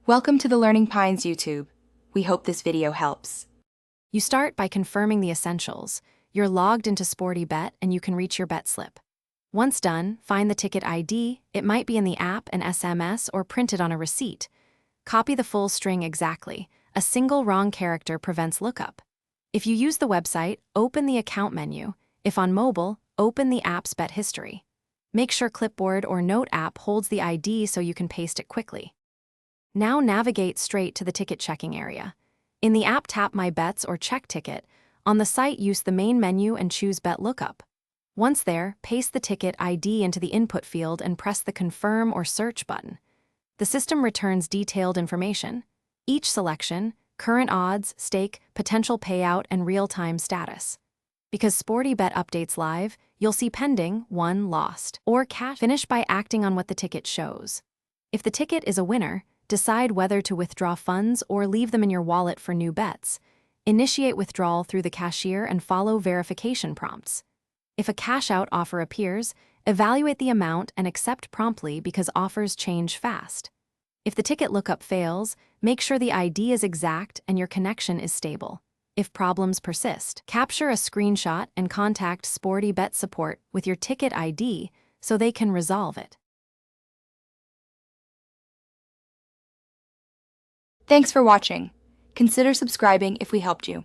Welcome to the Learning Pines YouTube. We hope this video helps. You start by confirming the essentials. You're logged into Sportybet and you can reach your bet slip. Once done, find the ticket ID. It might be in the app, an SMS, or printed on a receipt. Copy the full string exactly. A single wrong character prevents lookup. If you use the website, open the account menu. If on mobile, open the app's bet history. Make sure Clipboard or Note app holds the ID so you can paste it quickly. Now navigate straight to the ticket checking area. In the app, tap My Bets or Check Ticket. On the site, use the main menu and choose Bet Lookup. Once there, paste the ticket ID into the input field and press the Confirm or Search button. The system returns detailed information. Each selection, current odds, stake, potential payout, and real-time status. Because Sportybet updates live, you'll see pending, won, lost, or cash. Finish by acting on what the ticket shows. If the ticket is a winner, decide whether to withdraw funds or leave them in your wallet for new bets. Initiate withdrawal through the cashier and follow verification prompts. If a cash-out offer appears, evaluate the amount and accept promptly because offers change fast. If the ticket lookup fails, make sure the ID is exact and your connection is stable. If problems persist, capture a screenshot and contact Sportybet support with your ticket ID so they can resolve it. Thanks for watching. Consider subscribing if we helped you.